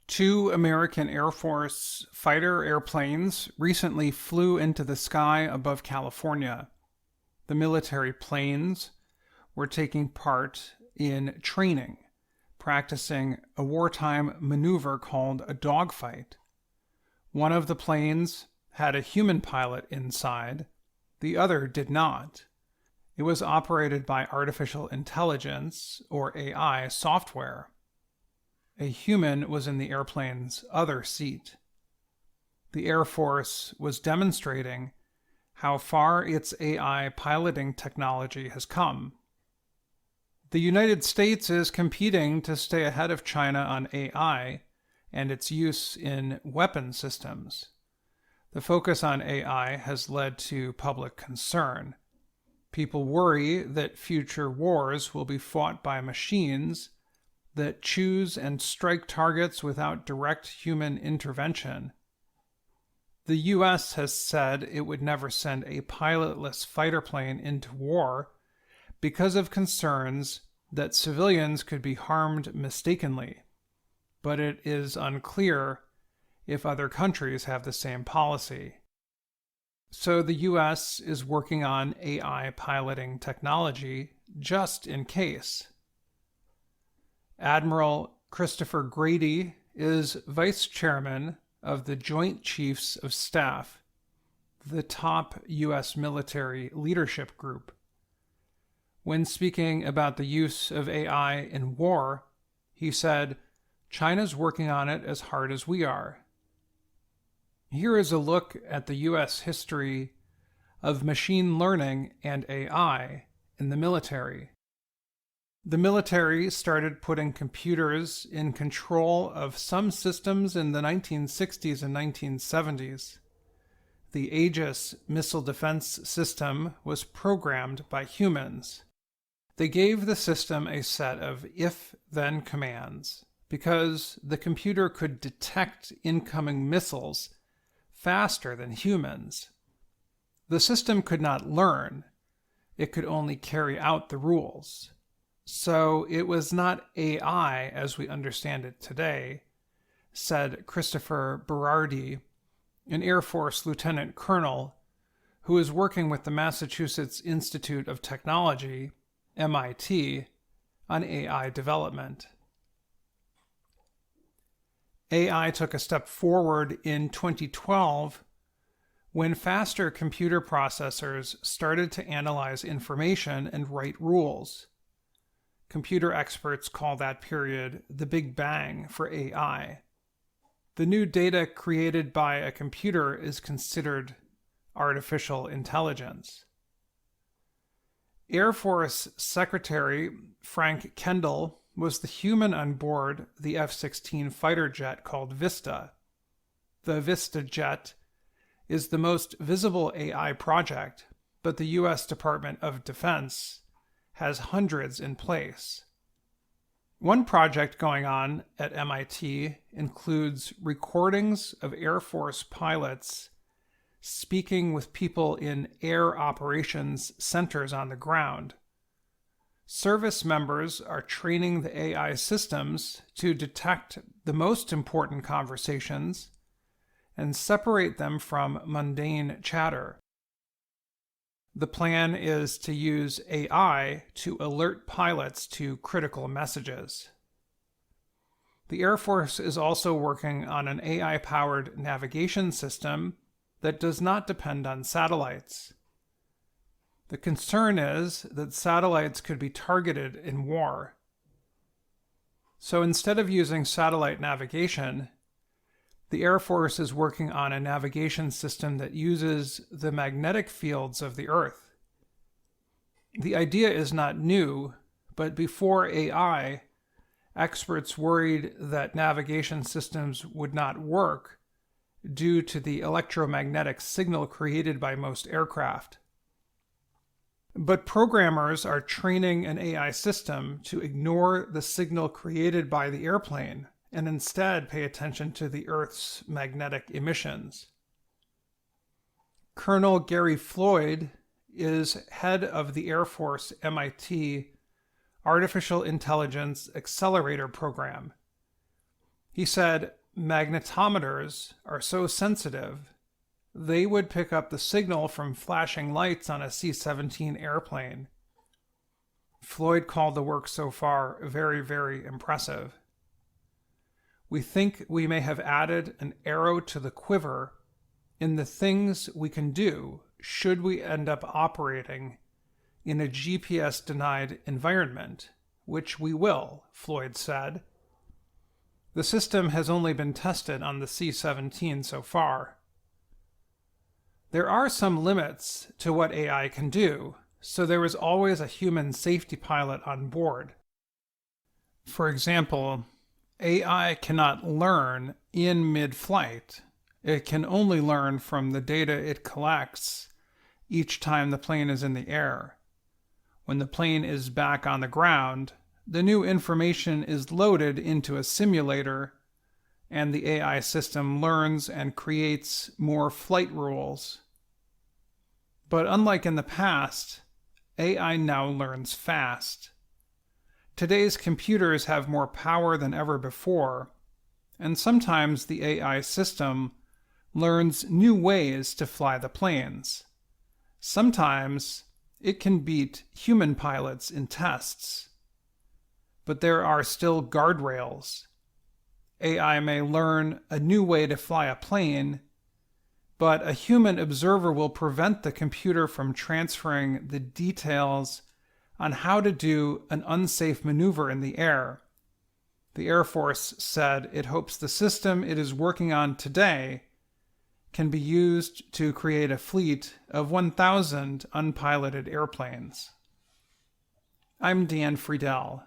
Two American Air Force fighter airplanes recently flew into the sky above California. The military planes were taking part in training, practicing a wartime maneuver called a dogfight. One of the planes had a human pilot inside, the other did not. It was operated by artificial intelligence, or AI, software. A human was in the airplane's other seat. The Air Force was demonstrating how far its AI piloting technology has come. The United States is competing to stay ahead of China on AI and its use in weapon systems. The focus on AI has led to public concern. People worry that future wars will be fought by machines that choose and strike targets without direct human intervention. The U.S. has said it would never send a pilotless fighter plane into war because of concerns that civilians could be harmed mistakenly, but it is unclear if other countries have the same policy. So the U.S. is working on AI piloting technology just in case. Admiral Christopher Grady is vice chairman of the Joint Chiefs of Staff, the top U.S. military leadership group. When speaking about the use of AI in war, he said, "China's working on it as hard as we are." Here is a look at the U.S. history of machine learning and AI in the military. The military started putting computers in control of some systems in the 1960s and 1970s. The Aegis missile defense system was programmed by humans. They gave the system a set of if-then commands because the computer could detect incoming missiles faster than humans. The system could not learn. It could only carry out the rules. So it was not AI as we understand it today, said Christopher Berardi, an Air Force lieutenant colonel who is working with the Massachusetts Institute of Technology, MIT, on AI development. AI took a step forward in 2012 when faster computer processors started to analyze information and write rules. Computer experts call that period the Big Bang for AI. The new data created by a computer is considered artificial intelligence. Air Force Secretary Frank Kendall was the human on board the F-16 fighter jet called Vista. The Vista jet is the most visible AI project, but the U.S. Department of Defense has hundreds in place. One project going on at MIT includes recordings of Air Force pilots speaking with people in air operations centers on the ground. Service members are training the AI systems to detect the most important conversations and separate them from mundane chatter. The plan is to use AI to alert pilots to critical messages. The Air Force is also working on an AI-powered navigation system that does not depend on satellites. The concern is that satellites could be targeted in war. So instead of using satellite navigation, the Air Force is working on a navigation system that uses the magnetic fields of the Earth. The idea is not new, but before AI, experts worried that navigation systems would not work due to the electromagnetic signal created by most aircraft. But programmers are training an AI system to ignore the signal created by the airplane and instead pay attention to the Earth's magnetic emissions. Colonel Gary Floyd is head of the Air Force MIT Artificial Intelligence Accelerator Program. He said magnetometers are so sensitive, they would pick up the signal from flashing lights on a C-17 airplane. Floyd called the work so far very, very impressive. We think we may have added an arrow to the quiver in the things we can do should we end up operating in a GPS-denied environment, which we will, Floyd said. The system has only been tested on the C-17 so far. There are some limits to what AI can do, so there is always a human safety pilot on board. For example, AI cannot learn in mid-flight. It can only learn from the data it collects each time the plane is in the air. When the plane is back on the ground, the new information is loaded into a simulator, and the AI system learns and creates more flight rules. But unlike in the past, AI now learns fast. Today's computers have more power than ever before, and sometimes the AI system learns new ways to fly the planes. Sometimes it can beat human pilots in tests. But there are still guardrails. AI may learn a new way to fly a plane, but a human observer will prevent the computer from transferring the details on how to do an unsafe maneuver in the air. The Air Force said it hopes the system it is working on today can be used to create a fleet of 1,000 unpiloted airplanes. I'm Dan Friedel.